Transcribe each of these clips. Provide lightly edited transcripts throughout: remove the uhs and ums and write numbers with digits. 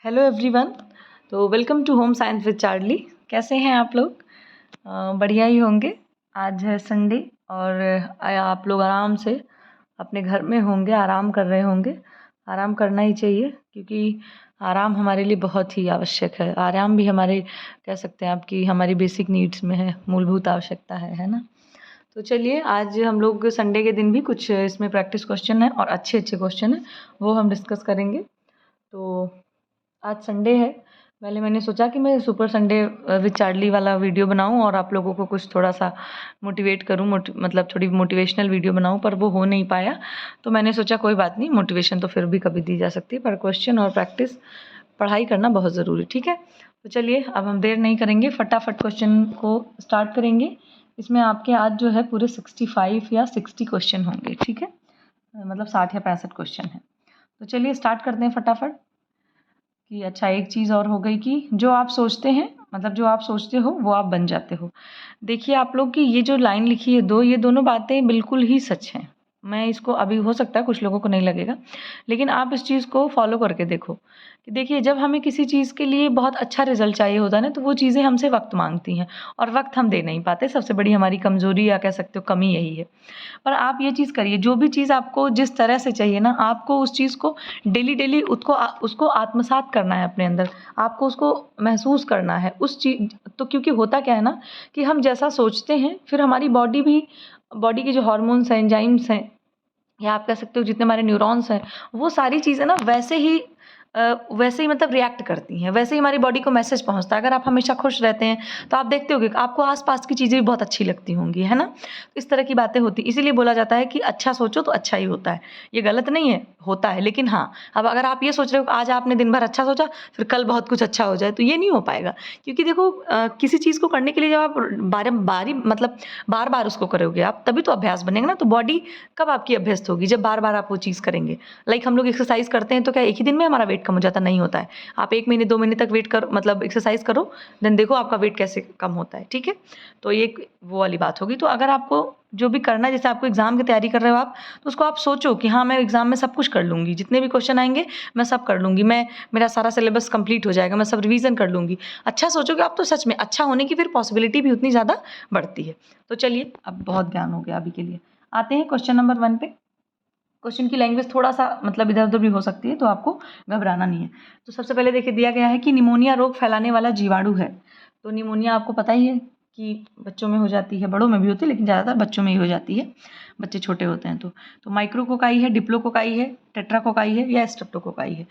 Hello everyone. तो welcome to home science with Charlie. कैसे हैं आप लोग? बढ़िया ही होंगे। आज है संडे और आप लोग आराम से अपने घर में होंगे, आराम कर रहे होंगे। आराम करना ही चाहिए क्योंकि आराम हमारे लिए बहुत ही आवश्यक है। आराम भी हमारे कह सकते हैं आपकी हमारी बेसिक नीड्स में है, मूलभूत आवश्यकता है ना। तो चलिए आज हम लोग संडे के दिन भी कुछ इसमें प्रैक्टिस क्वेश्चन है और अच्छे अच्छे क्वेश्चन है वो हम डिस्कस करेंगे। तो आज संडे है, पहले मैंने सोचा कि मैं सुपर संडे विद चार्ली वाला वीडियो बनाऊं और आप लोगों को कुछ थोड़ा सा मोटिवेट करूं, मतलब थोड़ी मोटिवेशनल वीडियो बनाऊं, पर वो हो नहीं पाया। तो मैंने सोचा कोई बात नहीं, मोटिवेशन तो फिर भी कभी दी जा सकती है, पर क्वेश्चन और प्रैक्टिस पढ़ाई करना बहुत ज़रूरी। ठीक है, तो चलिए अब हम देर नहीं करेंगे, फटाफट क्वेश्चन को स्टार्ट करेंगे। इसमें आपके आज जो है पूरे 65 या 60 क्वेश्चन होंगे। ठीक है, मतलब 60 या 65 क्वेश्चन है। तो चलिए स्टार्ट करते हैं फटाफट। कि अच्छा, एक चीज़ और हो गई कि जो आप सोचते हैं, मतलब जो आप सोचते हो वो आप बन जाते हो। देखिए आप लोग की ये जो लाइन लिखी है दो, ये दोनों बातें बिल्कुल ही सच हैं। मैं इसको, अभी हो सकता है कुछ लोगों को नहीं लगेगा, लेकिन आप इस चीज़ को फॉलो करके देखो कि देखिए जब हमें किसी चीज़ के लिए बहुत अच्छा रिजल्ट चाहिए होता है ना, तो वो चीज़ें हमसे वक्त मांगती हैं और वक्त हम दे नहीं पाते। सबसे बड़ी हमारी कमज़ोरी या कह सकते हो कमी यही है। पर आप ये चीज़ करिए, जो भी चीज़ आपको जिस तरह से चाहिए ना, आपको उस चीज़ को डेली डेली उसको आत्मसात करना है अपने अंदर। आपको उसको महसूस करना है उस चीज़। तो क्योंकि होता क्या है ना कि हम जैसा सोचते हैं फिर हमारी बॉडी के जो हार्मोन्स हैं, एंजाइम्स हैं, या आप कह सकते हो जितने हमारे न्यूरॉन्स हैं, वो सारी चीज़ें ना वैसे ही मतलब रिएक्ट करती हैं, वैसे ही हमारी बॉडी को मैसेज पहुंचता है। अगर आप हमेशा खुश रहते हैं तो आप देखते होगे कि आपको आसपास की चीज़ें भी बहुत अच्छी लगती होंगी, है ना। इस तरह की बातें होती, इसीलिए बोला जाता है कि अच्छा सोचो तो अच्छा ही होता है। ये गलत नहीं है, होता है, लेकिन हाँ, अब अगर आप ये सोच रहे हो कि आज आपने दिन भर अच्छा सोचा फिर कल बहुत कुछ अच्छा हो जाए, तो ये नहीं हो पाएगा। क्योंकि देखो किसी चीज़ को करने के लिए जब आप बार बार उसको करोगे आप, तभी तो अभ्यास बनेगा ना। तो बॉडी कब आपकी अभ्यस्त होगी? जब बार बार आप वो चीज़ करेंगे। लाइक हम लोग एक्सरसाइज करते हैं तो क्या एक ही दिन में हमारा वेट कम हो जाता? नहीं होता है। आप 1 महीने 2 महीने तक वेट कर मतलब एक्सरसाइज करो, देन देखो आपका वेट कैसे कम होता है। ठीक है, तो ये वो वाली बात होगी। तो अगर आपको जो भी करना है, जैसे आपको एग्जाम की तैयारी कर रहे हो आप, तो उसको आप सोचो कि हाँ मैं एग्जाम में सब कुछ कर लूँगी, जितने भी क्वेश्चन आएंगे मैं सब कर लूँगी, मेरा सारा सिलेबस कंप्लीट हो जाएगा, मैं सब रिवीजन कर लूँगी। अच्छा सोचोगे आप तो सच में अच्छा होने की फिर पॉसिबिलिटी भी उतनी ज़्यादा बढ़ती है। तो चलिए, अब बहुत ज्ञान हो गया अभी के लिए, आते हैं क्वेश्चन नंबर 1 पे। क्वेश्चन की लैंग्वेज थोड़ा सा मतलब इधर उधर भी हो सकती है, तो आपको घबराना नहीं है। तो सबसे पहले देखिए दिया गया है कि निमोनिया रोग फैलाने वाला जीवाणु है। तो निमोनिया आपको पता ही है कि बच्चों में हो जाती है, बड़ों में भी होती है, लेकिन ज़्यादातर बच्चों में ही हो जाती है, बच्चे छोटे होते हैं तो माइक्रोकोकाई है, डिप्लोकोकाई है, टेट्राकोकाई है या स्ट्रेप्टोकोकाई है।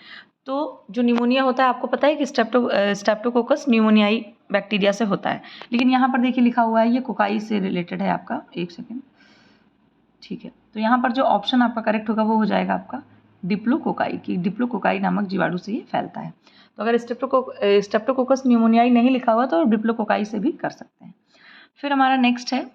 तो जो निमोनिया होता है आपको पता है कि स्ट्रेप्टोकोकस न्यूमोनियाई बैक्टीरिया से होता है, लेकिन यहाँ पर देखिए लिखा हुआ है ये कोकाई से रिलेटेड है आपका। एक सेकेंड, ठीक है, तो यहाँ पर जो ऑप्शन आपका करेक्ट होगा वो हो जाएगा आपका डिप्लोकोकाई, की डिप्लोकोकाई नामक जीवाणु से ये फैलता है। तो अगर स्ट्रेप्टोकोकस न्यूमोनियाई नहीं लिखा हुआ तो डिप्लोकोकाई से भी कर सकते हैं। फिर हमारा नेक्स्ट है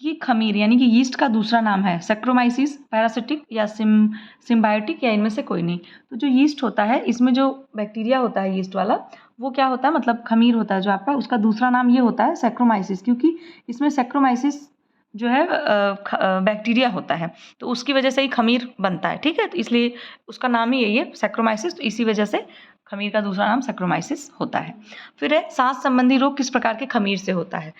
कि खमीर यानी कि यीस्ट का दूसरा नाम है सैक्रोमाइसिस, पैरासिटिक या सिम्बायोटिक या इनमें से कोई नहीं। तो जो यीस्ट होता है, इसमें जो बैक्टीरिया होता है यीस्ट वाला, वो क्या होता है, मतलब खमीर होता है जो आपका, उसका दूसरा नाम ये होता है सैक्रोमाइसिस, क्योंकि इसमें सैक्रोमाइसिस जो है बैक्टीरिया होता है, तो उसकी वजह से ही खमीर बनता है। ठीक है, तो इसलिए उसका नाम ही यही है सैक्रोमाइसिस, तो इसी वजह से खमीर का दूसरा नाम सैक्रोमाइसिस होता है। फिर है सांस संबंधी रोग किस प्रकार के खमीर से होता है?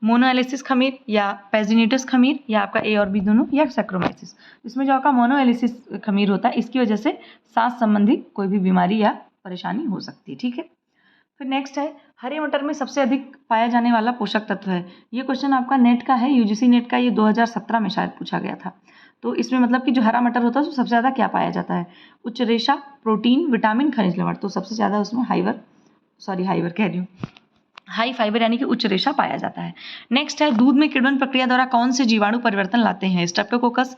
मोनोएलिसिस खमीर या पेजिनेटस खमीर या आपका ए और बी दोनों या सैक्रोमाइसिस। इसमें जो आपका मोनोएलिसिस खमीर होता है, इसकी वजह से सांस संबंधी कोई भी बीमारी या परेशानी हो सकती है। ठीक है, फिर नेक्स्ट है हरे मटर में सबसे अधिक पाया जाने वाला पोषक तत्व है। ये क्वेश्चन आपका नेट का है, यूजीसी नेट का, ये 2017 में शायद पूछा गया था। तो इसमें मतलब कि जो हरा मटर होता है उसमें सबसे ज़्यादा क्या पाया जाता है? उच्च रेशा, प्रोटीन, विटामिन, खनिज लवण। तो सबसे ज़्यादा उसमें हाई फाइबर यानी कि उच्च रेशा पाया जाता है। नेक्स्ट है दूध में किण्वन प्रक्रिया द्वारा कौन से जीवाणु परिवर्तन लाते हैं? स्ट्रेप्टोकोकस,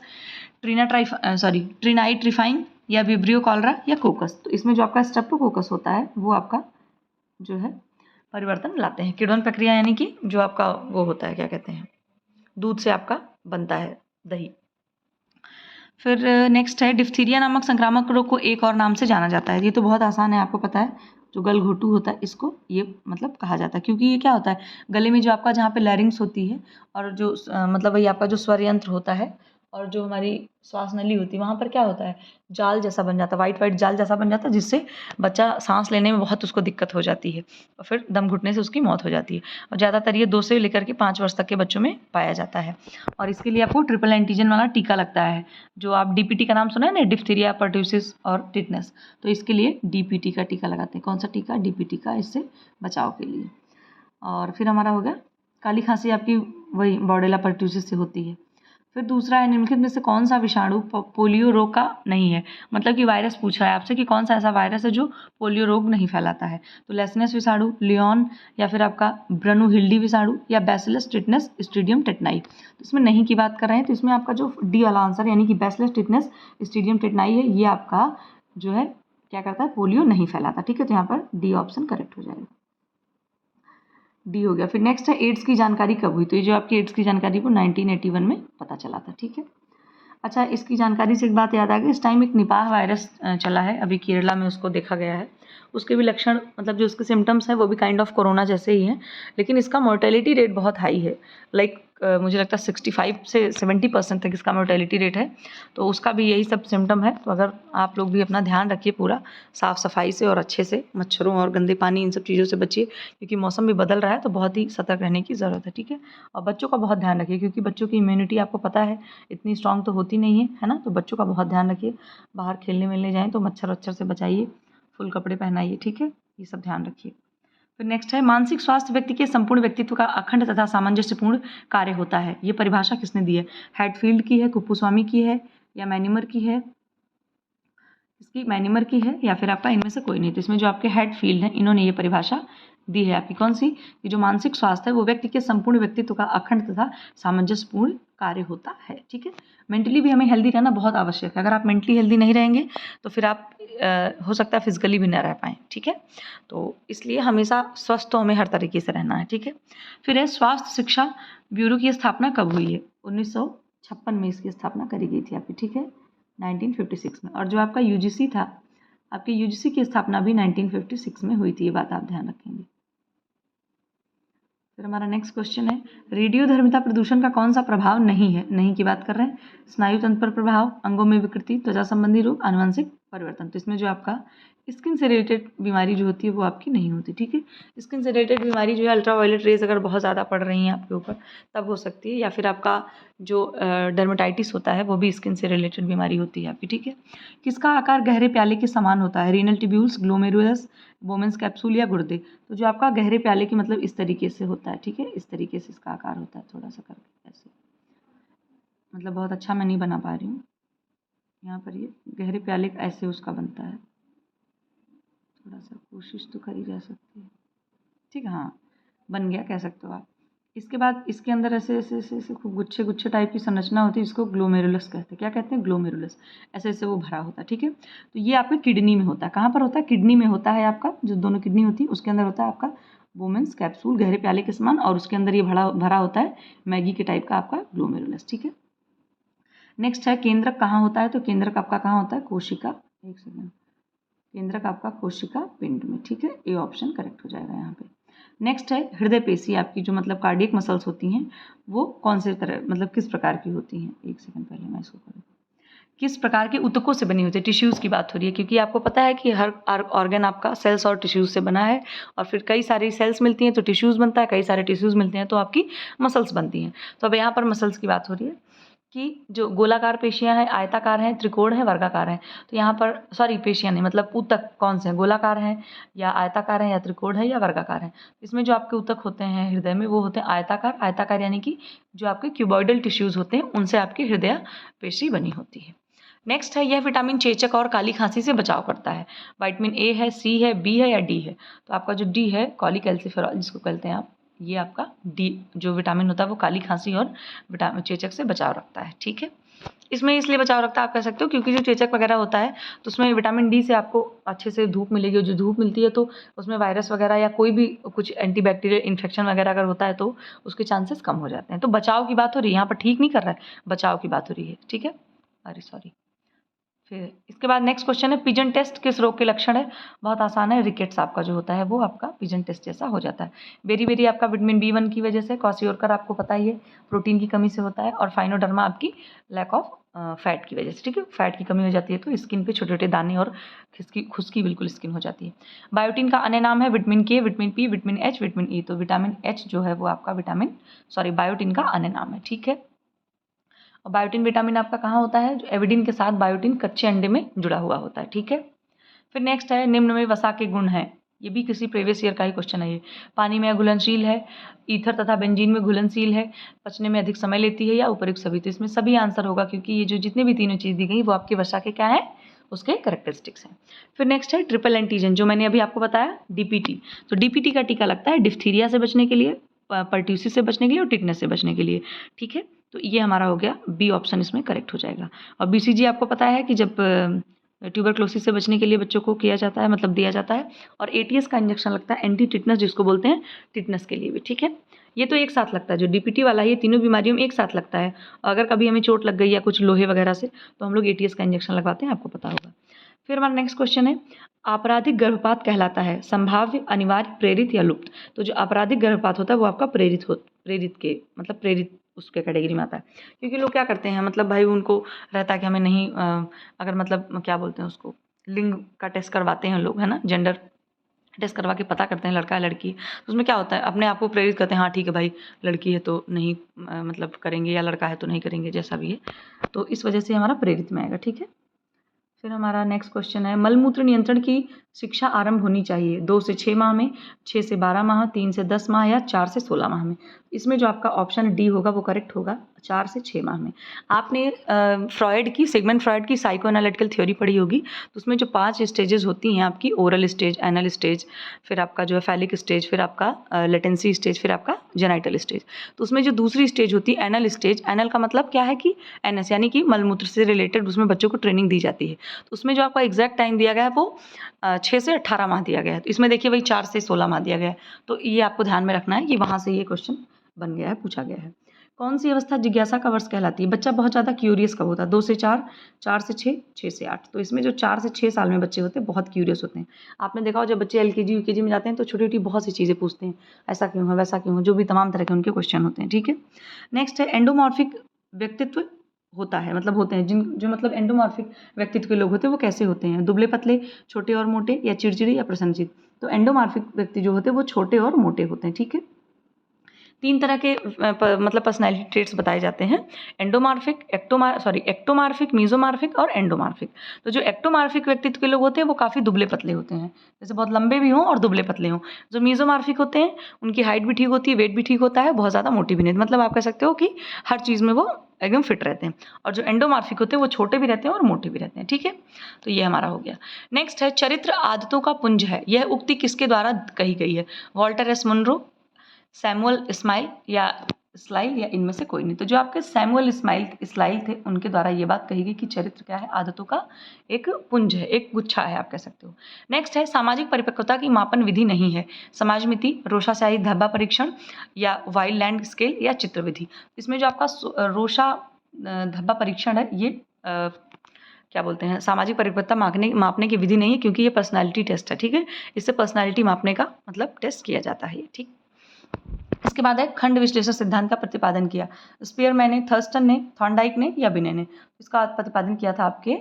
ट्रिनाइट्रिफाइन या विब्रियो कॉलरा या कोकस। तो इसमें जो आपका स्ट्रेप्टोकोकस होता है वो आपका जो है परिवर्तन लाते हैं। किण्वन प्रक्रिया यानी कि जो आपका वो होता है, क्या कहते हैं, दूध से आपका बनता है दही। फिर नेक्स्ट है डिप्थीरिया नामक संक्रामक रोग को एक और नाम से जाना जाता है। ये तो बहुत आसान है, आपको पता है, जो गलघोटू होता है इसको ये मतलब कहा जाता है, क्योंकि ये क्या होता है, गले में जो आपका जहाँ पे लैरिंग्स होती है और जो मतलब वही आपका जो स्वर यंत्र होता है और जो हमारी श्वास नली होती है वहाँ पर क्या होता है, जाल जैसा बन जाता है, वाइट वाइट जाल जैसा बन जाता है, जिससे बच्चा सांस लेने में बहुत उसको दिक्कत हो जाती है और फिर दम घुटने से उसकी मौत हो जाती है। और ज़्यादातर ये 2 से लेकर के 5 वर्ष तक के बच्चों में पाया जाता है। और इसके लिए आपको ट्रिपल एंटीजन वाला टीका लगता है, जो आप डीपीटी का नाम सुना है ना, डिप्थीरिया, पर्ट्यूसिस और टिटनेस, तो इसके लिए डीपीटी का टीका लगाते हैं। कौन सा टीका? डीपीटी का, इससे बचाव के लिए। और फिर हमारा हो गया काली खांसी, आपकी वही बॉर्डेला पर्ट्यूसिस से होती है। फिर दूसरा है, निम्नलिखित में से कौन सा विषाणु पोलियो रोग का नहीं है? मतलब कि वायरस पूछ रहा है आपसे कि कौन सा ऐसा वायरस है जो पोलियो रोग नहीं फैलाता है। तो लेसनेस विषाणु, लियोन, या फिर आपका ब्रनुहिल्डी विषाणु, या बैसिलस टिटनेस स्ट्रीडियम टेटनाई। तो इसमें नहीं की बात कर रहे हैं, तो इसमें आपका जो डी वाला आंसर यानी कि बैसिलस टिटनेस स्ट्रीडियम टेटनाई है, ये आपका जो है क्या करता है, पोलियो नहीं फैलाता। ठीक है, तो यहाँ पर डी ऑप्शन करेक्ट हो जाएगा। डी हो गया। फिर नेक्स्ट है, एड्स की जानकारी कब हुई? तो ये जो आपकी एड्स की जानकारी वो 1981 में पता चला था। ठीक है, अच्छा, इसकी जानकारी से एक बात याद आ गई, इस टाइम एक निपाह वायरस चला है, अभी केरला में उसको देखा गया है। उसके भी लक्षण, मतलब जो उसके सिम्टम्स हैं वो भी काइंड ऑफ कोरोना जैसे ही हैं, लेकिन इसका मोर्टेलिटी रेट बहुत हाई है। लाइक मुझे लगता है 65 से 70% तक इसका मोर्टेलिटी रेट है। तो उसका भी यही सब सिम्टम है। तो अगर आप लोग भी अपना ध्यान रखिए पूरा साफ़ सफाई से और अच्छे से, मच्छरों और गंदे पानी इन सब चीज़ों से बचिए, क्योंकि मौसम भी बदल रहा है, तो बहुत ही सतर्क रहने की ज़रूरत है। ठीक है, और बच्चों का बहुत ध्यान रखिए, क्योंकि बच्चों की इम्यूनिटी आपको पता है इतनी स्ट्रांग तो होती नहीं है ना। तो बच्चों का बहुत ध्यान रखिए, बाहर खेलने मिलने जाएँ तो मच्छर वच्छर से बचाइए, फुल कपड़े पहनाइए। ठीक है, ये सब ध्यान रखिए। फिर नेक्स्ट है, मानसिक स्वास्थ्य व्यक्ति के संपूर्ण व्यक्तित्व का अखंड तथा सामंजस्यपूर्ण कार्य होता है। ये परिभाषा किसने दी है? हैडफील्ड की है, कुप्पूस्वामी की है, या मैनिमर की है? इसकी मैनिमर की है, या फिर आपका इनमें से कोई नहीं। तो इसमें जो आपके हैडफील्ड हैं, इन्होंने ये परिभाषा दी है आपकी। कौन सी? कि जो मानसिक स्वास्थ्य है वो व्यक्ति के संपूर्ण व्यक्तित्व का अखंड तथा सामंजस्यपूर्ण कार्य होता है। ठीक है, मेंटली भी हमें हेल्दी रहना बहुत आवश्यक है। अगर आप मेंटली हेल्दी नहीं रहेंगे तो फिर आप हो सकता है फिजिकली भी ना रह पाएँ। ठीक है, तो इसलिए हमेशा स्वस्थ तो हमें हर तरीके से रहना है। ठीक है, फिर है, स्वास्थ्य शिक्षा ब्यूरो की स्थापना कब हुई है? 1956 में इसकी स्थापना करी गई थी आपकी। ठीक है, 1956 में। और जो आपका यूजीसी था, आपकी यूजीसी की स्थापना भी 1956 में हुई थी, ये बात आप ध्यान रखेंगे। फिर हमारा नेक्स्ट क्वेश्चन है, रेडियोधर्मिता प्रदूषण का कौन सा प्रभाव नहीं है? नहीं की बात कर रहे हैं। स्नायु तंत्र पर प्रभाव, अंगों में विकृति, त्वचा संबंधी रोग, आनुवंशिक परिवर्तन। तो इसमें जो आपका स्किन से रिलेटेड बीमारी जो होती है वो आपकी नहीं होती। ठीक है, स्किन से रिलेटेड बीमारी जो है, अल्ट्रावायलेट रेज अगर बहुत ज़्यादा पड़ रही हैं आपके ऊपर तब हो सकती है, या फिर आपका जो डर्मेटाइटिस होता है वो भी स्किन से रिलेटेड बीमारी होती है आपकी। ठीक है, किसका आकार गहरे प्याले के समान होता है? रीनल ट्यूब्यूल्स, ग्लोमेरुलस, बोमेंस कैप्सूल, या गुर्दे? तो जो आपका गहरे प्याले की मतलब इस तरीके से होता है। ठीक है, इस तरीके से इसका आकार होता है, थोड़ा सा करके ऐसे, मतलब बहुत अच्छा मैं नहीं बना पा रही हूँ यहाँ पर। ये गहरे प्याले का ऐसे उसका बनता है, थोड़ा सा कोशिश तो करी जा सकती है। ठीक है, हाँ, बन गया कह सकते हो आप। इसके बाद इसके अंदर ऐसे ऐसे ऐसे ऐसे खूब गुच्छे गुच्छे टाइप की संरचना होती है, इसको ग्लोमेरुलस कहते हैं। क्या कहते हैं? ग्लोमेरुलस। ऐसे ऐसे वो भरा होता है। ठीक है, तो ये आपके किडनी में होता है। कहाँ पर होता है? किडनी में होता है आपका, जो दोनों किडनी होती है उसके अंदर होता है आपका बोमेंस कैप्सूल, गहरे प्याले के समान, और उसके अंदर ये भरा होता है मैगी के टाइप का आपका ग्लोमेरुलस। ठीक है, नेक्स्ट है, केंद्रक कहाँ होता है? तो केंद्रक आपका कहाँ होता है? कोशिका, एक सेकेंड, केंद्रक आपका कोशिका पिंड में। ठीक है, ए ऑप्शन करेक्ट हो जाएगा यहाँ पे। नेक्स्ट है, हृदय पेशी आपकी जो मतलब कार्डियक मसल्स होती हैं वो कौन से तरह, मतलब किस प्रकार की होती हैं? एक सेकंड पहले मैं इसको करूँ, किस प्रकार के ऊतकों से बनी होती है? टिश्यूज़ की बात हो रही है, क्योंकि आपको पता है कि हर ऑर्गन आपका सेल्स और टिश्यूज़ से बना है, और फिर कई सारी सेल्स मिलती हैं तो टिश्यूज़ बनता है, कई सारे टिश्यूज़ मिलते हैं तो आपकी मसल्स बनती हैं। तो अब यहाँ पर मसल्स की बात हो रही है कि जो गोलाकार पेशियाँ हैं, आयताकार हैं, त्रिकोण हैं, वर्गाकार हैं। तो यहाँ पर सॉरी, पेशियाँ नहीं, मतलब ऊतक कौन से हैं? गोलाकार हैं, या आयताकार हैं, या त्रिकोण है, या वर्गाकार हैं? इसमें जो आपके ऊतक होते हैं हृदय में वो होते हैं आयताकार। आयताकार यानी कि जो आपके क्यूबॉइडल टिश्यूज़ होते हैं उनसे आपकी हृदय पेशी बनी होती है। नेक्स्ट है, यह विटामिन चेचक और काली खांसी से बचाव करता है। विटामिन ए है, सी है, बी है, या डी है? तो आपका जो डी है, कॉलीकैल्सिफेरॉल जिसको कहते हैं आप, ये आपका डी जो विटामिन होता है वो काली खांसी और विटामिन चेचक से बचाव रखता है। ठीक है, इसमें इसलिए बचाव रखता है आप कह सकते हो क्योंकि जो चेचक वगैरह होता है तो उसमें विटामिन डी से आपको अच्छे से धूप मिलेगी, और जो धूप मिलती है तो उसमें वायरस वगैरह या कोई भी कुछ एंटीबैक्टीरियल इन्फेक्शन वगैरह अगर होता है तो उसके चांसेस कम हो जाते हैं। तो बचाव की बात हो रही है यहाँ पर, ठीक नहीं कर रहा है, बचाव की बात हो रही है। ठीक है, अरे सॉरी। फिर इसके बाद नेक्स्ट क्वेश्चन है पिजन टेस्ट किस रोग के लक्षण है। बहुत आसान है, रिकेट्स आपका जो होता है वो आपका पिजन टेस्ट जैसा हो जाता है। बेरी आपका विटामिन B1 की वजह से, क्वासियोरकर आपको पता ही है प्रोटीन की कमी से होता है, और फाइनोडर्मा आपकी लैक ऑफ फैट की वजह से, ठीक है, फैट की कमी हो जाती है तो स्किन पे छोटे छोटे दाने और खुश्की बिल्कुल स्किन हो जाती है। बायोटीन का अन्य नाम है vitamin K, vitamin P, vitamin H, vitamin E। तो विटामिन H जो है वो आपका बायोटीन का अन्य नाम है, ठीक है। और बायोटीन विटामिन आपका कहाँ होता है, जो एविडिन के साथ बायोटीन कच्चे अंडे में जुड़ा हुआ होता है, ठीक है। फिर नेक्स्ट है निम्न में वसा के गुण हैं। ये भी किसी प्रीवियस ईयर का ही क्वेश्चन है। ये पानी में घुलनशील है, ईथर तथा बेंजीन में घुलनशील है, पचने में अधिक समय लेती है, या उपयुक्त सभी। तो इसमें सभी आंसर होगा क्योंकि ये जो जितने भी तीनों चीज़ दी गई वो आपकी वसा के क्या है, उसके कैरेक्टरिस्टिक्स हैं। फिर नेक्स्ट है ट्रिपल एंटीजन, जो मैंने अभी आपको बताया DPT। तो DPT का टीका लगता है डिप्थीरिया से बचने के लिए, पर्ट्यूसिस से बचने के लिए और टिटनेस से बचने के लिए, ठीक है। तो ये हमारा हो गया बी ऑप्शन, इसमें करेक्ट हो जाएगा। और BCG आपको पता है कि जब ट्यूबरक्लोसिस से बचने के लिए बच्चों को किया जाता है, मतलब दिया जाता है। और ATS का इंजेक्शन लगता है एंटी टिटनस, जिसको बोलते हैं टिटनस के लिए भी, ठीक है। ये तो एक साथ लगता है, जो DPT वाला है ये तीनों बीमारियों में एक साथ लगता है। अगर कभी हमें चोट लग गई या कुछ लोहे वगैरह से तो हम लोग ATS का इंजेक्शन लगवाते हैं, आपको पता होगा। फिर हमारा नेक्स्ट क्वेश्चन है आपराधिक गर्भपात कहलाता है संभाव्य, अनिवार्य, प्रेरित या लुप्त। तो जो आपराधिक गर्भपात होता है वो आपका प्रेरित उसके कैटेगरी में आता है। क्योंकि लोग क्या करते हैं, मतलब भाई उनको रहता है कि हमें नहीं अगर मतलब क्या बोलते हैं उसको, लिंग का टेस्ट करवाते हैं लोग, है ना, जेंडर टेस्ट करवा के पता करते हैं लड़का है लड़की। तो उसमें क्या होता है, अपने आप को प्रेरित करते हैं, हाँ ठीक है भाई लड़की है तो नहीं मतलब करेंगे, या लड़का है तो नहीं करेंगे, जैसा भी है। तो इस वजह से हमारा प्रेरित में आएगा, ठीक है। फिर हमारा नेक्स्ट क्वेश्चन है मलमूत्र नियंत्रण की शिक्षा आरंभ होनी चाहिए 2 से 6 माह में, 6 से 12 माह, 3 से 10 माह या 4 से 16 माह में। इसमें जो आपका ऑप्शन D होगा वो करेक्ट होगा, 4 से 6 माह में। आपने सिगमंड फ्रॉयड की साइको एनालिटिकल थ्योरी पढ़ी होगी। तो उसमें जो 5 स्टेजेस होती हैं आपकी, ओरल स्टेज, एनल स्टेज, फिर आपका जो है फैलिक स्टेज, फिर आपका लेटेंसी स्टेज, फिर आपका जेनाइटल स्टेज। तो उसमें जो दूसरी स्टेज होती है एनल स्टेज, एनल का मतलब क्या है कि NS यानी कि मलमूत्र से रिलेटेड उसमें बच्चों को ट्रेनिंग दी जाती है। तो उसमें जो आपका एग्जैक्ट टाइम दिया गया है वो 6 से 18 माह दिया गया है। तो इसमें देखिए वही 4 से 16 माह दिया गया है। तो ये आपको ध्यान में रखना है कि वहाँ से ये क्वेश्चन बन गया है, पूछा गया है। कौन सी अवस्था जिज्ञासा का वर्ष कहलाती है। बच्चा बहुत ज़्यादा क्यूरियस कब होता है, 2 से 4, 4 से 6, 6 से 8। तो इसमें जो 4 से 6 साल में बच्चे होते हैं बहुत क्यूरियस होते हैं। आपने देखा हो जब बच्चे LKG UKG में जाते हैं तो छोटी छोटी बहुत सी चीज़ें पूछते हैं, ऐसा क्यों है, वैसा क्यों है, जो भी तमाम तरह के उनके क्वेश्चन होते हैं, ठीक है। नेक्स्ट है एंडोमॉर्फिक व्यक्तित्व होता है, मतलब होते हैं जो मतलब एंडोमॉर्फिक व्यक्तित्व के लोग होते हैं वो कैसे होते हैं, दुबले पतले, छोटे और मोटे, या चिड़चिड़े या प्रसन्नचित्त। तो एंडोमॉर्फिक व्यक्ति जो होते हैं वो छोटे और मोटे होते हैं, ठीक है। 3 तरह के मतलब पर्सनैलिटी ट्रेट्स बताए जाते हैं, एक्टोमार्फिक, मीजोमार्फिक और एंडोमार्फिक। तो जो एक्टोमार्फिक व्यक्तित्व के लोग होते हैं वो काफ़ी दुबले पतले होते हैं, जैसे बहुत लंबे भी हों और दुबले पतले हों। जो मीजोमार्फिक होते हैं उनकी हाइट भी ठीक होती है, वेट भी ठीक होता है, बहुत ज़्यादा मोटी भी नहीं, मतलब आप कह सकते हो कि हर चीज़ में वो एकदम फिट रहते हैं। और जो एंडोमार्फिक होते हैं वो छोटे भी रहते हैं और मोटे भी रहते हैं, ठीक है। तो ये हमारा हो गया। नेक्स्ट है चरित्र आदतों का पुंज है, यह उक्ति किसके द्वारा कही गई है। वॉल्टर एस मुनरो, सैमुअल स्लाइल या इनमें से कोई नहीं। तो जो आपके सैमुअल स्लाइल थे उनके द्वारा ये बात कही गई कि चरित्र क्या है, आदतों का एक पुंज है, एक गुच्छा है, आप कह सकते हो। नेक्स्ट है सामाजिक परिपक्वता की मापन विधि नहीं है, समाजमिति, रोषाशाही धब्बा परीक्षण, या वाइल्ड लैंड स्केल, या चित्र विधि। इसमें जो आपका रोषा धब्बा परीक्षण है ये क्या बोलते हैं, सामाजिक परिपक्वता मापने की विधि नहीं है, क्योंकि ये पर्सनैलिटी टेस्ट है, ठीक है। इससे पर्सनैलिटी मापने का मतलब टेस्ट किया जाता है, ठीक। इसके बाद है खंड विश्लेषण सिद्धांत का प्रतिपादन किया, स्पीयरमैन ने, थर्स्टन ने, थॉर्नडाइक ने, या बिने ने। इसका प्रतिपादन किया था आपके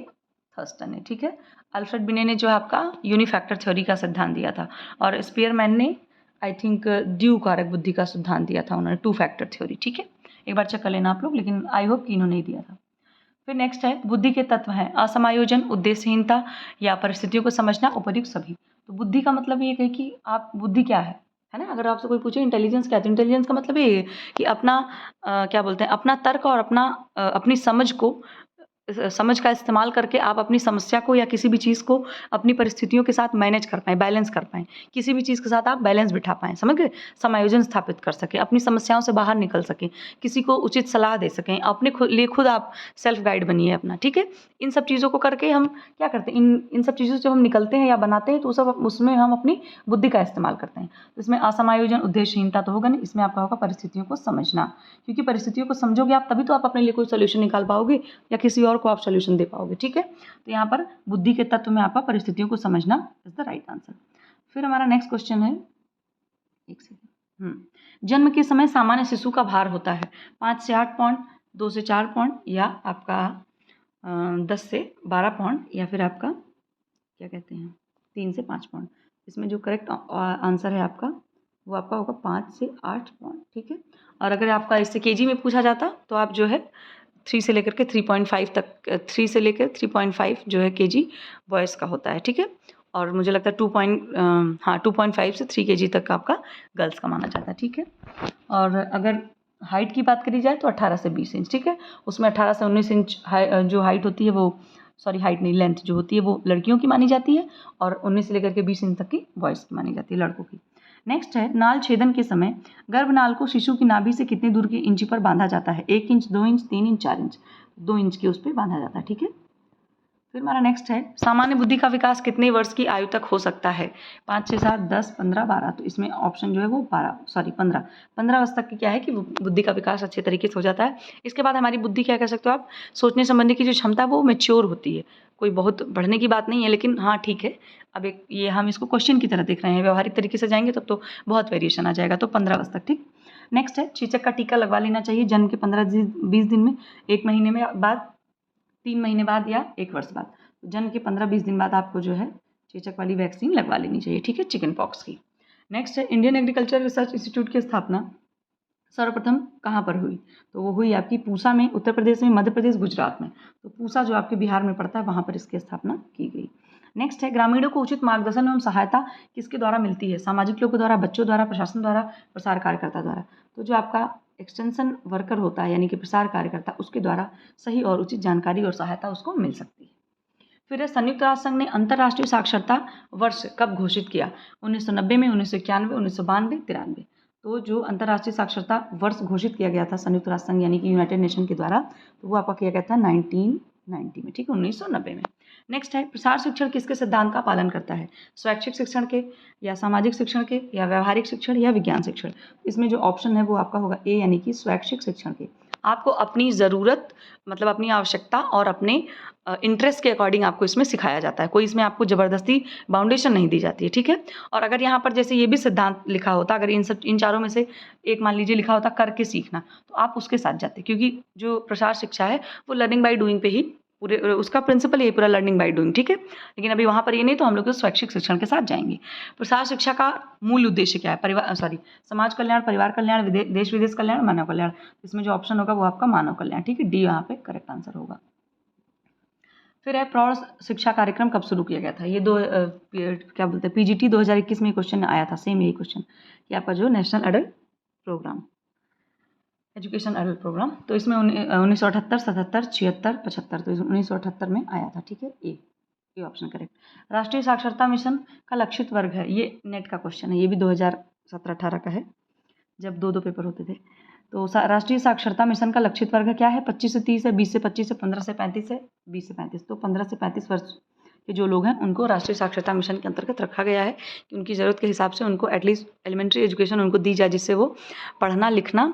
थर्स्टन ने, ठीक है। अल्फ्रेड बिने ने जो है आपका यूनिफैक्टर थ्योरी का सिद्धांत दिया था, और स्पीयरमैन ने आई थिंक द्विकारक बुद्धि का सिद्धांत दिया था उन्होंने, 2 फैक्टर थ्योरी, ठीक है। एक बार चेक कर लेना आप लोग, लेकिन आई होप कि इन्होंने ही दिया था। फिर नेक्स्ट है बुद्धि के तत्व हैं असमायोजन, उद्देश्यहीनता, या परिस्थितियों को समझना, उपयुक्त सभी। तो बुद्धि का मतलब ये है कि आप बुद्धि क्या है ना। अगर आपसे कोई पूछे इंटेलिजेंस क्या है, तो इंटेलिजेंस का मतलब ये है कि अपना क्या बोलते हैं, अपना तर्क और अपनी समझ का इस्तेमाल करके आप अपनी समस्या को या किसी भी चीज़ को अपनी परिस्थितियों के साथ मैनेज कर पाएँ, बैलेंस कर पाएँ, किसी भी चीज़ के साथ आप बैलेंस बिठा पाएँ, समझ गए, समायोजन स्थापित कर सकें, अपनी समस्याओं से बाहर निकल सकें, किसी को उचित सलाह दे सकें, अपने लिए खुद आप सेल्फ गाइड बनिए अपना, ठीक है। इन सब चीज़ों को करके हम क्या करते हैं, इन सब चीज़ों से जब हम निकलते हैं या बनाते हैं तो सब उसमें हम अपनी बुद्धि का इस्तेमाल करते हैं। तो इसमें असमायोजन, उद्देश्यहीनता तो होगा नहीं, इसमें आपका होगा परिस्थितियों को समझना, क्योंकि परिस्थितियों को समझोगे आप तभी तो आप अपने लिए कोई सोल्यूशन निकाल पाओगे या किसी और को आप सोल्यूशन दे पाओगे। ठीक है, तो यहाँ पर बुद्धि के तत्व में आपका परिस्थितियों को समझना इज द राइट आंसर। फिर हमारा नेक्स्ट क्वेश्चन है, एक सेकेंड, जन्म के समय सामान्य शिशु का भार होता है 5 से 8 पाउंड, 2 से 4 पाउंड, या आपका 10 से 12 पाउंड, या फिर आपका क्या कहते हैं 3 से 5 पाउंड। इसमें जो करेक्ट आंसर है आपका वो आपका होगा 5 से 8 पाउंड। ठीक है, और अगर आपका इससे केजी में पूछा जाता तो आप जो है 3 से लेकर के 3.5 तक, 3 से लेकर 3.5 जो है केजी बॉयज़ का होता है। ठीक है, और मुझे लगता है 2.5 से 3 केजी तक का आपका गर्ल्स का माना जाता है। ठीक है, और अगर हाइट की बात करी जाए तो 18 से 20 इंच। ठीक है, उसमें 18 से 19 इंच जो हाइट होती है वो, सॉरी हाइट नहीं, लेंथ जो होती है वो लड़कियों की मानी जाती है, और 19 से लेकर के 20 इंच तक की बॉयज़ की मानी जाती है, लड़कों की। नेक्स्ट है, नाल छेदन के समय गर्भनाल को शिशु की नाभि से कितने दूर की इंची पर बांधा जाता है? 1 inch, 2 inch, 3 inch, 4 inch. 2 inch के उस पर बांधा जाता है। ठीक है, फिर हमारा नेक्स्ट है, सामान्य बुद्धि का विकास कितने वर्ष की आयु तक हो सकता है? 5, 6, 7, 10, 15, 12। तो इसमें ऑप्शन जो है वो 15 वर्ष तक की क्या है कि बुद्धि का विकास अच्छे तरीके से हो जाता है। इसके बाद हमारी बुद्धि क्या कह सकते हो आप, सोचने संबंधी की जो क्षमता है वो मैच्योर होती है। कोई बहुत बढ़ने की बात नहीं है, लेकिन हाँ ठीक है, अब एक ये हम इसको क्वेश्चन की तरह देख रहे हैं, व्यवहारिक तरीके से जाएंगे तब तो बहुत वेरिएशन आ जाएगा। तो 15 वर्ष तक। ठीक, नेक्स्ट है, चेचक का टीका लगवा लेना चाहिए जन्म के 15-20 दिन में, 1 महीने में बाद, 3 महीने बाद, या 1 वर्ष बाद। तो जन्म के 15-20 दिन बाद आपको जो है चेचक वाली वैक्सीन लगवा लेनी चाहिए। ठीक है, चिकन पॉक्स की। नेक्स्ट है, इंडियन एग्रीकल्चर रिसर्च इंस्टीट्यूट की स्थापना सर्वप्रथम कहाँ पर हुई? तो वो हुई आपकी पूसा में, उत्तर प्रदेश में, मध्य प्रदेश, गुजरात में। तो पूसा जो आपके बिहार में पड़ता है वहाँ पर इसकी स्थापना की गई। नेक्स्ट है, ग्रामीणों को उचित मार्गदर्शन एवं सहायता किसके द्वारा मिलती है? सामाजिक लोगों द्वारा, बच्चों द्वारा, प्रशासन द्वारा, प्रसार कार्यकर्ता द्वारा। तो जो आपका एक्सटेंशन वर्कर होता है यानी कि प्रसार कार्यकर्ता, उसके द्वारा सही और उचित जानकारी और सहायता उसको मिल सकती है। फिर संयुक्त राष्ट्र संघ ने अंतर्राष्ट्रीय साक्षरता वर्ष कब घोषित किया? 1990 में, 1991, 1992, 93। तो जो अंतर्राष्ट्रीय साक्षरता वर्ष घोषित किया गया था संयुक्त राष्ट्र संघ यानी कि यूनाइटेड नेशन के द्वारा, तो वो आपका किया गया था 1990 में। ठीक है, 1990 में। नेक्स्ट है, प्रसार शिक्षण किसके सिद्धांत का पालन करता है? स्वैच्छिक शिक्षण के, या सामाजिक शिक्षण के, या व्यवहारिक शिक्षण, या विज्ञान शिक्षण? इसमें जो ऑप्शन है वो आपका होगा ए यानी कि स्वैच्छिक शिक्षण के। आपको अपनी ज़रूरत, मतलब अपनी आवश्यकता और अपने इंटरेस्ट के अकॉर्डिंग आपको इसमें सिखाया जाता है। कोई इसमें आपको ज़बरदस्ती बाउंडेशन नहीं दी जाती है। ठीक है, और अगर यहाँ पर जैसे ये भी सिद्धांत लिखा होता, अगर इन चारों में से एक मान लीजिए लिखा होता करके सीखना, तो आप उसके साथ जाते, क्योंकि जो प्रसार शिक्षा है वो लर्निंग बाय डूइंग पे ही पूरे, उसका प्रिंसिपल ये पूरा लर्निंग बाय डूइंग। ठीक है, लेकिन अभी वहाँ पर ये नहीं, तो हम लोग तो स्वैच्छिक शिक्षण के साथ जाएंगे। प्रसार शिक्षा का मूल उद्देश्य क्या है? समाज कल्याण, परिवार कल्याण, देश विदेश कल्याण, मानव कल्याण। इसमें जो ऑप्शन होगा वो आपका मानव कल्याण। ठीक है, डी यहाँ पे करेक्ट आंसर होगा। फिर है, प्रौढ़ शिक्षा कार्यक्रम कब शुरू किया गया था? ये क्या बोलते हैं, पीजीटी 2021 में क्वेश्चन आया था, सेम यही क्वेश्चन कि आपका जो national adult program, education adult program, तो इसमें 1978, 77, 76, 75, तो 1978 में आया था। ठीक है, ये ऑप्शन करेक्ट। राष्ट्रीय साक्षरता मिशन का लक्षित वर्ग है, ये नेट का क्वेश्चन है, ये भी 2017-18 का है, जब 2 पेपर होते थे। तो राष्ट्रीय साक्षरता मिशन का लक्षित वर्ग क्या है? 25 से 30 है, 20 से 25 है, 15 से 35 है, 20 से 35। तो 15 से 35 वर्ष के जो लोग हैं उनको राष्ट्रीय साक्षरता मिशन के अंतर्गत रखा गया है कि उनकी ज़रूरत के हिसाब से उनको एटलीस्ट एलिमेंट्री एजुकेशन उनको दी जाए, जिससे वो पढ़ना लिखना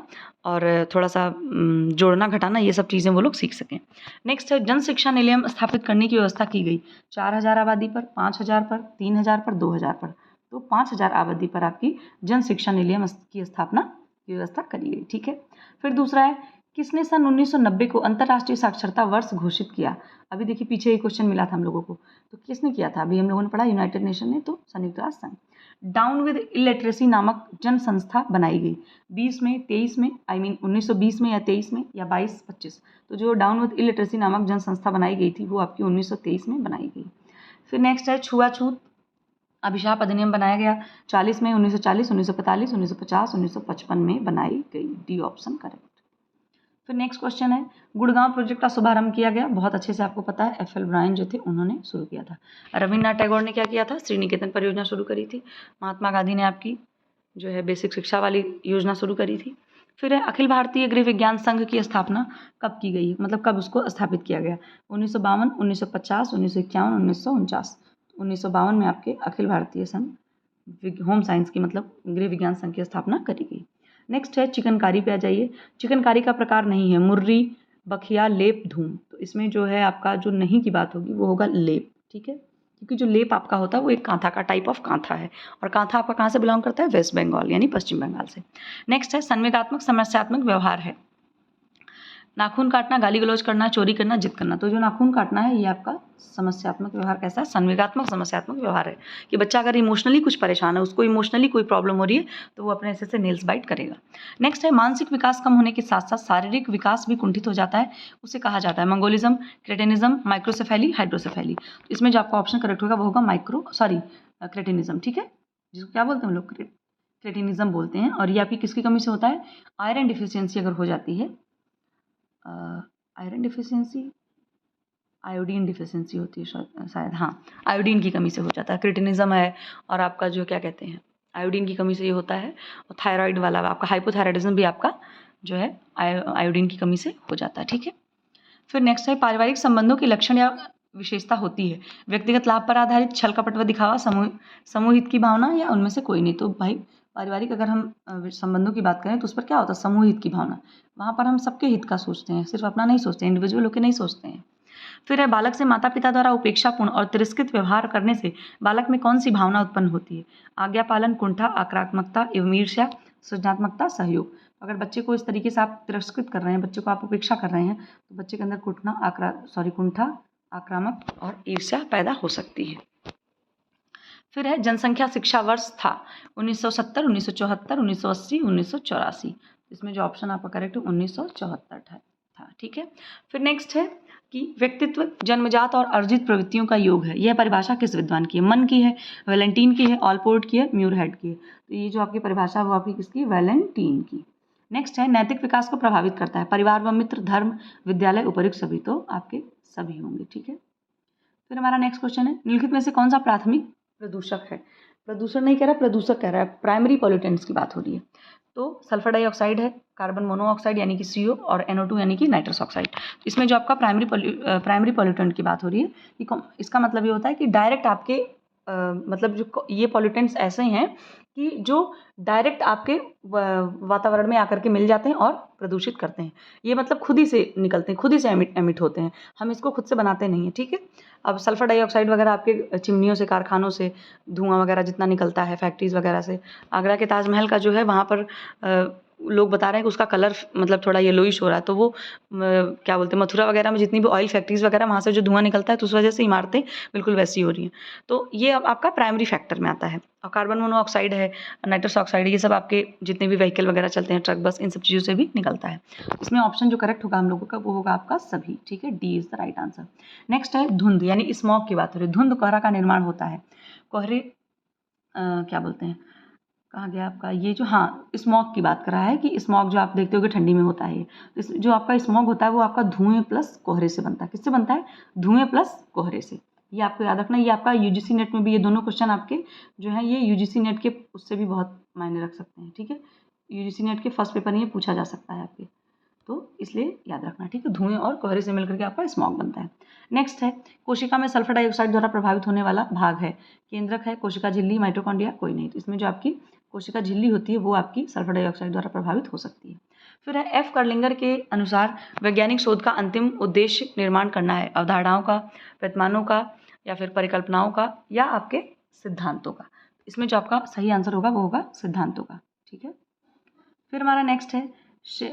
और थोड़ा सा जोड़ना घटाना ये सब चीज़ें वो लोग सीख सकें। नेक्स्ट है, जन शिक्षा निलयम स्थापित करने की व्यवस्था की गई 4000 आबादी पर, 5000 पर, 3000 पर, 2000 पर। तो 5000 आबादी पर आपकी जन शिक्षा निलयम की स्थापना व्यवस्था करी गई। ठीक है, फिर दूसरा है, किसने सन 1990 को अंतर्राष्ट्रीय साक्षरता वर्ष घोषित किया? अभी देखिए पीछे एक क्वेश्चन मिला था हम लोगों को, तो किसने किया था? अभी हम लोगों ने पढ़ा यूनाइटेड नेशन ने, तो संयुक्त राष्ट्र संघ। डाउन विद इलिटरेसी नामक जन संस्था बनाई गई 20 में, 23 में, 1920 में, या 23 में, या 22-25। तो जो डाउन विद इलिटरेसी नामक जन संस्था बनाई गई थी वो आपकी 1923 में बनाई गई। फिर नेक्स्ट है, छुआछूत अभिशाप अधिनियम बनाया गया 40 में, 1940, 1945, 1950, 1955 में बनाई गई। D option correct. फिर नेक्स्ट क्वेश्चन है, गुड़गांव प्रोजेक्ट का शुभारंभ किया गया, बहुत अच्छे से आपको पता है, FL ब्रायन जो थे उन्होंने शुरू किया था। रविन्द्रनाथ टैगोर ने क्या किया था? श्रीनिकेतन परियोजना शुरू करी थी। महात्मा गांधी ने आपकी जो है बेसिक शिक्षा वाली योजना शुरू करी थी। फिर है, अखिल भारतीय गृह विज्ञान संघ की स्थापना कब की गई, मतलब कब उसको स्थापित किया गया? 1952, 1950, 1951, 1949। 1952 में आपके अखिल भारतीय संघ होम साइंस की, मतलब गृह विज्ञान संघ की स्थापना करी गई। नेक्स्ट है, चिकनकारी पे आ जाइए। चिकनकारी का प्रकार नहीं है मुर्री, बखिया लेप धूम, तो इसमें जो है आपका जो नहीं की बात होगी वो होगा लेप, ठीक है, क्योंकि जो लेप आपका होता है वो एक कांथा का टाइप ऑफ कांथा है, और कांथा आपका कहाँ से बिलोंग करता है, वेस्ट बंगाल यानी पश्चिम बंगाल से। नेक्स्ट है संवेगात्मक समस्यात्मक व्यवहार है, नाखून काटना, गाली गलौज करना, चोरी करना, जिद करना। तो जो नाखून काटना है ये आपका समस्यात्मक व्यवहार कैसा है, संवेगात्मक समस्यात्मक व्यवहार है, कि बच्चा अगर इमोशनली कुछ परेशान है, उसको इमोशनली कोई प्रॉब्लम हो रही है तो वो अपने ऐसे से नेल्स बाइट करेगा। नेक्स्ट है मानसिक विकास कम होने के साथ साथ शारीरिक विकास भी कुंठित हो जाता है, उसे कहा जाता है मंगोलिज्म, क्रेटिनिज्म, माइक्रोसेफेली, हाइड्रोसेफेली। इसमें जो आपका ऑप्शन करेक्ट होगा वो होगा क्रेटिनिज्म, ठीक है, जिसको क्या बोलते हैं हम लोग, क्रेटिनिज्म बोलते हैं। और ये आपकी किसकी कमी से होता है, आयरन डिफिशियंसी अगर हो जाती है, आयरन डिफिशियंसी, आयोडीन डिफिशियंसी होती है शायद, हाँ, आयोडीन की कमी से हो जाता है, क्रिटिनिज्म है, और आपका जो क्या कहते हैं आयोडीन की कमी से ये होता है, और थायराइड वाला आपका हाइपोथायराइडिज्म भी आपका जो है आयोडीन की कमी से हो जाता है, ठीक है। फिर नेक्स्ट है पारिवारिक संबंधों की लक्षण या विशेषता होती है, व्यक्तिगत लाभ पर आधारित, छल कपट व दिखावा, समूह हित की भावना, या उनमें से कोई नहीं। तो भाई पारिवारिक अगर हम संबंधों की बात करें तो उस पर क्या होता है, समूह हित की भावना, वहाँ पर हम सबके हित का सोचते हैं, सिर्फ अपना नहीं सोचते, इंडिविजुअल होकर नहीं सोचते हैं। फिर है बालक से माता पिता द्वारा उपेक्षापूर्ण और तिरस्कृत व्यवहार करने से बालक में कौन सी भावना उत्पन्न होती है, आज्ञा पालन, कुंठा, आक्रामकता एवं ईर्ष्या, सृजनात्मकता, सहयोग। अगर बच्चे को इस तरीके से आप तिरस्कृत कर रहे हैं, बच्चे को आप उपेक्षा कर रहे हैं, तो बच्चे के अंदर कुंठा, आक्रामक और ईर्ष्या पैदा हो सकती है। फिर है जनसंख्या शिक्षा वर्ष था 1970, 1974, 1980, 1984। इसमें जो ऑप्शन आपका करेक्ट है 1974 था, ठीक है। फिर नेक्स्ट है कि व्यक्तित्व जन्मजात और अर्जित प्रवृत्तियों का योग है, यह परिभाषा किस विद्वान की है, मन की है, वैलेंटीन की है, ऑलपोर्ट की है, म्यूरहेड की है। तो ये जो आपकी परिभाषा है वो आपकी किसकी, वैलेंटीन की। नेक्स्ट है नैतिक विकास को प्रभावित करता है, परिवार व मित्र, धर्म, विद्यालय, उपयुक्त सभी, तो आपके सभी होंगे, ठीक है। फिर हमारा नेक्स्ट क्वेश्चन है निम्नलिखित में से कौन सा प्राथमिक प्रदूषक है, प्रदूषण नहीं कह रहा, प्रदूषक कह रहा है, प्राइमरी पॉल्यूटेंट्स की बात हो रही है। तो सल्फर डाइऑक्साइड है, कार्बन मोनोऑक्साइड यानी कि CO, और NO2 यानी कि नाइट्रस ऑक्साइड। इसमें जो आपका प्राइमरी पॉल्यूटेंट की बात हो रही है, इसका मतलब ये होता है कि डायरेक्ट आपके मतलब जो ये पॉल्यूटेंट्स ऐसे हैं कि जो डायरेक्ट आपके वातावरण में आकर के मिल जाते हैं और प्रदूषित करते हैं, ये मतलब खुद ही से निकलते हैं, खुद ही से एमिट होते हैं, हम इसको खुद से बनाते नहीं हैं, ठीक है। अब सल्फर डाइऑक्साइड वगैरह आपके चिमनियों से, कारखानों से धुआं वगैरह जितना निकलता है, फैक्ट्रीज़ वगैरह से, आगरा के ताजमहल का जो है वहाँ पर लोग बता रहे हैं कि उसका कलर मतलब थोड़ा येलोइश हो रहा है, तो वो क्या बोलते हैं, मथुरा वगैरह में जितनी भी ऑयल फैक्ट्रीज़ वगैरह वहाँ से जो धुआं निकलता है तो उस वजह से इमारतें बिल्कुल वैसी हो रही हैं। तो ये अब आपका प्राइमरी फैक्टर में आता है। और कार्बन मोनोऑक्साइड है, नाइट्रस ऑक्साइड, ये सब आपके जितने भी व्हीकल वगैरह चलते हैं, ट्रक, बस, इन सब चीज़ों से भी निकलता है। इसमें ऑप्शन जो करेक्ट होगा हम लोगों का वो होगा आपका सभी, ठीक है, D is the right answer. Next है धुंध यानी स्मॉग की बात हो रही है, धुंध कोहरा का निर्माण होता है, कोहरे क्या बोलते हैं, कहाँ गया आपका ये जो, हाँ, स्मॉग की बात कर रहा है कि स्मॉग जो आप देखते हो कि ठंडी में होता है, ये जो आपका स्मॉग होता है वो आपका धुएं प्लस कोहरे से बनता है। किससे बनता है, धुएं प्लस कोहरे से। ये आपको याद रखना, ये आपका UGC नेट में भी ये दोनों क्वेश्चन आपके जो है ये UGC नेट के उससे भी बहुत मायने रख सकते हैं, ठीक है। UGC नेट के फर्स्ट पेपर में ये पूछा जा सकता है आपके, तो इसलिए याद रखना, ठीक है, धुएं और कोहरे से मिलकर के आपका स्मॉग बनता है। नेक्स्ट है कोशिका में सल्फर डाइऑक्साइड द्वारा प्रभावित होने वाला भाग है, केंद्रक है, कोशिका झिल्ली, माइटोकॉन्ड्रिया, कोई नहीं। तो इसमें जो आपकी कोशिका झिल्ली होती है वो आपकी सल्फर डाइऑक्साइड द्वारा प्रभावित हो सकती है। फिर है F कर्लिंगर के अनुसार वैज्ञानिक शोध का अंतिम उद्देश्य निर्माण करना है, अवधारणाओं का, प्रतिमानों का, या फिर परिकल्पनाओं का, या आपके सिद्धांतों का। इसमें जो आपका सही आंसर होगा वो होगा सिद्धांतों का, ठीक है। फिर हमारा नेक्स्ट है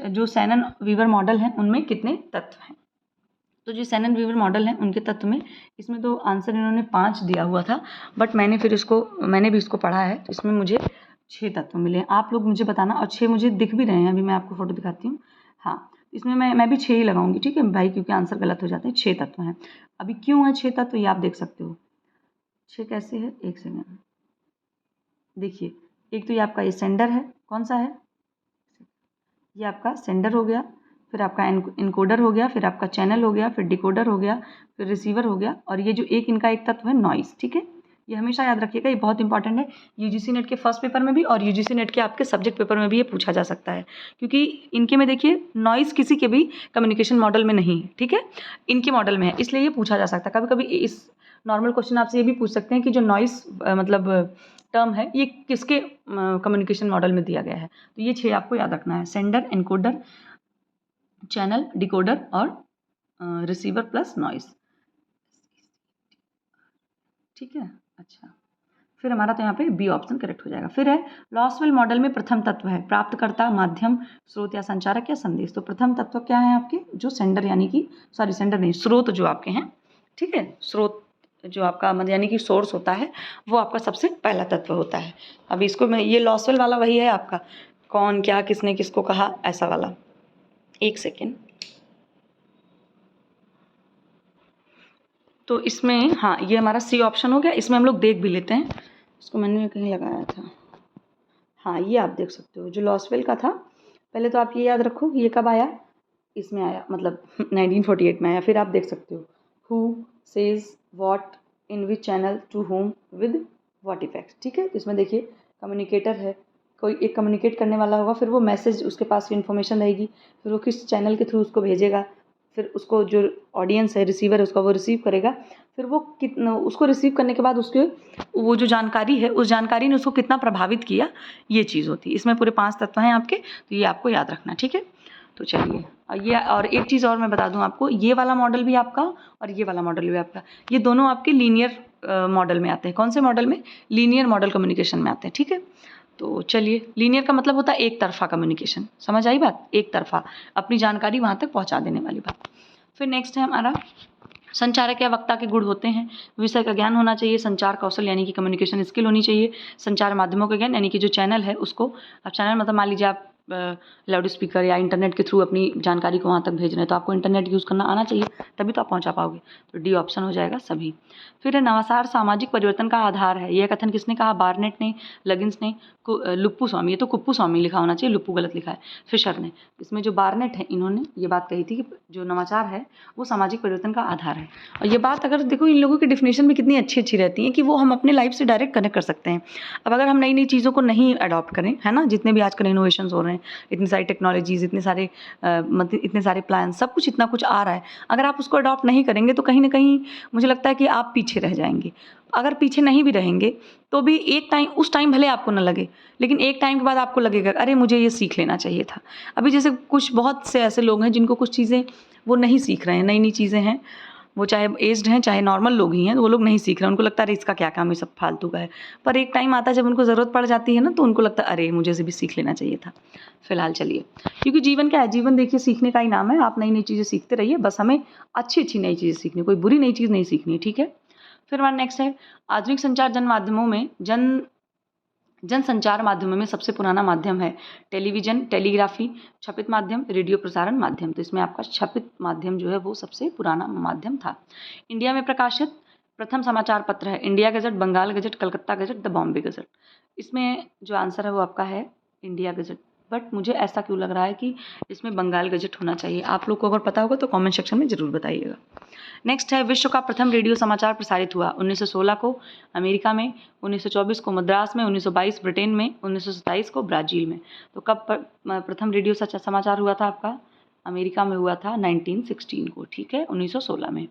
जो शैनन वीवर मॉडल है उनमें कितने तत्व हैं। तो जो शैनन वीवर मॉडल है उनके तत्व में, इसमें तो आंसर इन्होंने 5 दिया हुआ था, बट मैंने भी इसको पढ़ा है, तो इसमें मुझे 6 तत्व मिले। आप लोग मुझे बताना, और 6 मुझे दिख भी रहे हैं, अभी मैं आपको फोटो दिखाती हूँ। हाँ, इसमें मैं भी 6 ही लगाऊंगी, ठीक है भाई, क्योंकि आंसर गलत हो जाते हैं। 6 तत्व हैं। अभी क्यों है 6 तत्व ये आप देख सकते हो। 6 कैसे है, एक सेकेंड देखिए। एक तो ये आपका ये सेंडर है, कौन सा है, ये आपका सेंडर हो गया, फिर आपका इनकोडर हो गया, फिर आपका चैनल हो गया, फिर डिकोडर हो गया, फिर रिसीवर हो गया, और ये जो इनका एक तत्व है नॉइस, ठीक है। ये हमेशा याद रखिएगा, ये बहुत इंपॉर्टेंट है। UGC नेट के फर्स्ट पेपर में भी और UGC नेट के आपके सब्जेक्ट पेपर में भी ये पूछा जा सकता है, क्योंकि इनके में देखिए नॉइस किसी के भी कम्युनिकेशन मॉडल में नहीं है, ठीक है, इनके मॉडल में है, इसलिए ये पूछा जा सकता है। कभी कभी इस नॉर्मल क्वेश्चन आपसे ये भी पूछ सकते हैं कि जो नॉइस मतलब टर्म है ये किसके कम्युनिकेशन मॉडल में दिया गया है। तो ये 6 आपको याद रखना है, सेंडर, एनकोडर, चैनल, डिकोडर और रिसीवर प्लस नॉइस। ठीक है, अच्छा, फिर हमारा तो यहाँ पे बी ऑप्शन करेक्ट हो जाएगा। फिर है लॉसवेल मॉडल में प्रथम तत्व है प्राप्तकर्ता, माध्यम, स्रोत या संचारक या संदेश। तो प्रथम तत्व क्या है आपके, जो सेंडर यानी कि सेंडर नहीं, स्रोत जो आपके हैं, ठीक है, स्रोत जो आपका मतलब यानी कि सोर्स होता है, वो आपका सबसे पहला तत्व होता है। अब इसको मैं ये लॉसवेल वाला वही है आपका, कौन क्या किसने किसको कहा ऐसा वाला। एक सेकेंड, तो इसमें हाँ ये हमारा सी ऑप्शन हो गया। इसमें हम लोग देख भी लेते हैं, इसको मैंने कहीं लगाया था, हाँ ये आप देख सकते हो जो लॉसवेल का था। पहले तो आप ये याद रखो ये कब आया, इसमें आया मतलब 1948 में आया। फिर आप देख सकते हो who says what in which channel to whom with what effect. ठीक है, तो इसमें देखिए कम्युनिकेटर है, कोई एक कम्युनिकेट करने वाला होगा, फिर वो मैसेज उसके पास इन्फॉर्मेशन रहेगी, फिर वो किस चैनल के थ्रू उसको भेजेगा, फिर उसको जो ऑडियंस है रिसीवर है उसका वो रिसीव करेगा, फिर वो उसको रिसीव करने के बाद उसके वो जो जानकारी है उस जानकारी ने उसको कितना प्रभावित किया, ये चीज़ होती है। इसमें पूरे 5 तत्व हैं आपके, तो ये आपको याद रखना। ठीक है, तो चलिए ये और एक चीज़ और मैं बता दूं आपको, ये वाला मॉडल भी आपका और ये वाला मॉडल भी आपका, ये दोनों आपके लीनियर मॉडल में आते हैं। कौन से मॉडल में, लीनियर मॉडल कम्युनिकेशन में आते हैं। ठीक है, तो चलिए लीनियर का मतलब होता है एक तरफा कम्युनिकेशन, समझ आई बात, एक तरफा अपनी जानकारी वहाँ तक पहुँचा देने वाली बात। फिर नेक्स्ट है हमारा संचारक या वक्ता के गुण होते हैं, विषय का ज्ञान होना चाहिए, संचार कौशल यानी कि कम्युनिकेशन स्किल होनी चाहिए, संचार माध्यमों का ज्ञान यानी कि जो चैनल है उसको, अब चैनल मतलब मान लीजिए आप लाउड स्पीकर या इंटरनेट के थ्रू अपनी जानकारी को वहाँ तक भेज रहे हैं, तो आपको इंटरनेट यूज़ करना आना चाहिए, तभी तो आप पहुँचा पाओगे। तो डी ऑप्शन हो जाएगा सभी। फिर नवाचार सामाजिक परिवर्तन का आधार है, यह कथन किसने कहा, बार्नेट ने, लगिन्स ने, लुप्पू स्वामी, ये तो कुप्पू स्वामी लिखा होना चाहिए, लुप्पू गलत लिखा है, फिशर ने। इसमें जो बार्नेट है इन्होंने ये बात कही थी कि जो नवाचार है वो सामाजिक परिवर्तन का आधार है। और ये बात अगर देखो इन लोगों की डिफिनेशन भी कितनी अच्छी अच्छी रहती है कि वो हम अपने लाइफ से डायरेक्ट कनेक्ट कर सकते हैं। अब अगर हम नई नई चीज़ों को नहीं अडॉप्ट करें, है ना, जितने भी आजकल इनोवेशंस हो रहे हैं, इतनी सारी टेक्नोलॉजीज़, इतने सारे मतलब इतने सारे प्लान, सब कुछ इतना कुछ आ रहा है, अगर आप उसको अडॉप्ट नहीं करेंगे तो कहीं ना कहीं मुझे लगता है कि आप पीछे रह जाएंगे। अगर पीछे नहीं भी रहेंगे तो भी एक टाइम, उस टाइम भले आपको ना लगे, लेकिन एक टाइम के बाद आपको लगेगा अरे मुझे ये सीख लेना चाहिए था। अभी जैसे कुछ बहुत से ऐसे लोग हैं जिनको कुछ चीज़ें वो नहीं सीख रहे हैं, नई नई चीज़ें हैं, वो चाहे एज्ड हैं चाहे नॉर्मल लोग ही हैं, तो वो लोग नहीं सीख रहे हैं, उनको लगता है अरे इसका क्या काम है, सब फालतू का है। पर एक टाइम आता है जब उनको ज़रूरत पड़ जाती है ना, तो उनको लगता है अरे मुझे से भी सीख लेना चाहिए था। फिलहाल चलिए, क्योंकि जीवन क्या है, जीवन देखिए सीखने का ही नाम है, आप नई नई चीज़ें सीखते रहिए, बस हमें अच्छी अच्छी नई चीज़ें सीखनी, कोई बुरी नई चीज़ नहीं सीखनी। ठीक है, फिर हमारा नेक्स्ट है आधुनिक संचार जन माध्यमों में जन संचार माध्यमों में सबसे पुराना माध्यम है टेलीविज़न, टेलीग्राफी, छपित माध्यम, रेडियो प्रसारण माध्यम। तो इसमें आपका छपित माध्यम जो है वो सबसे पुराना माध्यम था। इंडिया में प्रकाशित प्रथम समाचार पत्र है India gazette, Bengal gazette, Calcutta gazette, the Bombay gazette. इसमें जो आंसर है वो आपका है इंडिया गजट, बट मुझे ऐसा क्यों लग रहा है कि इसमें बंगाल गजट होना चाहिए। आप लोग को अगर पता होगा तो कमेंट सेक्शन में ज़रूर बताइएगा। नेक्स्ट है विश्व का प्रथम रेडियो समाचार प्रसारित हुआ 1916 को अमेरिका में, 1924 को मद्रास में, 1922 ब्रिटेन में, 1927 को ब्राज़ील में। तो कब प्रथम रेडियो समाचार हुआ था आपका, अमेरिका में हुआ था 1916 को। ठीक है, 1916 में।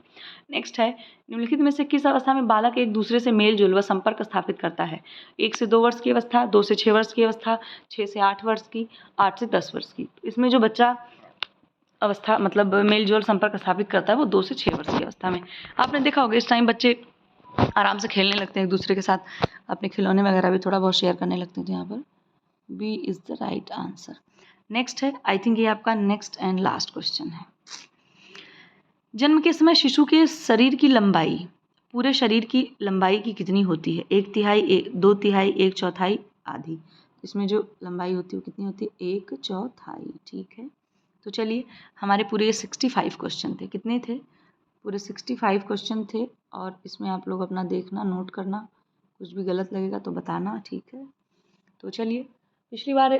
नेक्स्ट है निम्नलिखित में से किस अवस्था में बालक एक दूसरे से मेल जोल व संपर्क स्थापित करता है, 1 से 2 वर्ष की अवस्था, 2 से 6 वर्ष की अवस्था, 6 से 8 वर्ष की, 8 से 10 वर्ष की। इसमें जो बच्चा अवस्था मतलब मेल जोल संपर्क स्थापित करता है वो 2 से 6 वर्ष की अवस्था में। आपने देखा होगा इस टाइम बच्चे आराम से खेलने लगते हैं एक दूसरे के साथ, अपने खिलौने वगैरह भी थोड़ा बहुत शेयर करने लगते थे। यहाँ पर B is the right answer. Next है, आई थिंक ये आपका नेक्स्ट एंड लास्ट क्वेश्चन है। जन्म के समय शिशु के शरीर की लंबाई, पूरे शरीर की लंबाई की कितनी होती है, 1/3, 2/3, 1/4, आधी। इसमें जो लंबाई होती है वो कितनी होती है, 1/4। ठीक है, तो चलिए हमारे पूरे 65 क्वेश्चन थे, कितने थे, पूरे 65 क्वेश्चन थे। और इसमें आप लोग अपना देखना, नोट करना, कुछ भी गलत लगेगा तो बताना। ठीक है, तो चलिए पिछली बार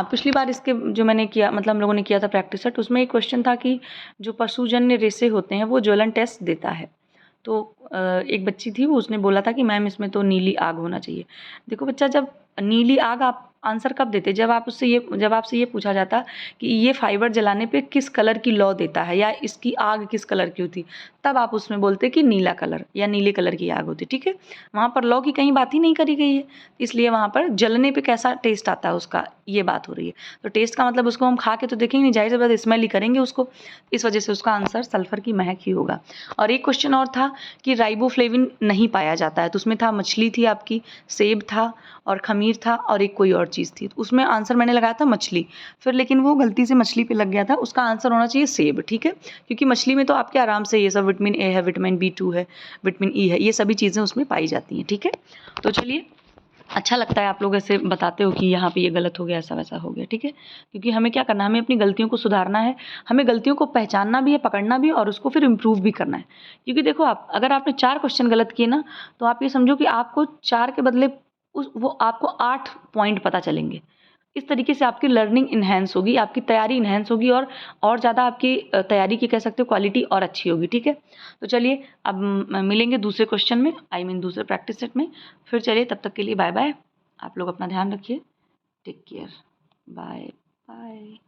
पिछली बार इसके जो मैंने किया मतलब हम लोगों ने किया था प्रैक्टिस सेट, उसमें एक क्वेश्चन था कि जो पशुजन्य रेशे होते हैं वो ज्वलन टेस्ट देता है। तो एक बच्ची थी वो, उसने बोला था कि मैम इसमें तो नीली आग होना चाहिए। देखो बच्चा जब नीली आग आप आंसर कब देते? जब आपसे ये पूछा जाता कि ये फाइबर जलाने पे किस कलर की लौ देता है या इसकी आग किस कलर की होती, तब आप उसमें बोलते कि नीला कलर या नीले कलर की आग होती, ठीक है। वहाँ पर लौ की कहीं बात ही नहीं करी गई है, इसलिए वहाँ पर जलने पे कैसा टेस्ट आता है उसका, ये बात हो रही है। तो टेस्ट का मतलब उसको हम खा के तो देखेंगे नहीं, ज़ाहिर सी बात है स्मेल ही करेंगे उसको, इस वजह से उसका आंसर सल्फर की महक ही होगा। और एक क्वेश्चन और था कि राइबोफ्लेविन नहीं पाया जाता है, तो उसमें था मछली थी आपकी, सेब था और खमीर था और एक कोई और चीज़ थी। तो उसमें आंसर मैंने लगाया था मछली, फिर लेकिन वो गलती से मछली पे लग गया था, उसका आंसर होना चाहिए सेब, ठीक है। क्योंकि मछली में तो आपके आराम से ये सब विटामिन ए है, विटामिन B2 है, विटामिन ई है, ये सभी चीज़ें उसमें पाई जाती हैं, ठीक है। तो चलिए, अच्छा लगता है आप लोग ऐसे बताते हो कि यहाँ पे ये गलत हो गया, ऐसा वैसा हो गया, ठीक है। क्योंकि हमें क्या करना है, हमें अपनी गलतियों को सुधारना है, हमें गलतियों को पहचानना भी है, पकड़ना भी है और उसको फिर इम्प्रूव भी करना है। क्योंकि देखो, आप अगर आपने 4 क्वेश्चन गलत किए ना, तो आप ये समझो कि आपको 4 के बदले वो आपको 8 पॉइंट पता चलेंगे। इस तरीके से आपकी लर्निंग इन्हेंस होगी, आपकी तैयारी इन्हेंस होगी और ज़्यादा आपकी तैयारी की कह सकते हो क्वालिटी और अच्छी होगी, ठीक है। तो चलिए, अब मिलेंगे दूसरे क्वेश्चन में, आई मीन दूसरे प्रैक्टिस सेट में। फिर चलिए, तब तक के लिए बाय बाय। आप लोग अपना ध्यान रखिए, टेक केयर, बाय बाय।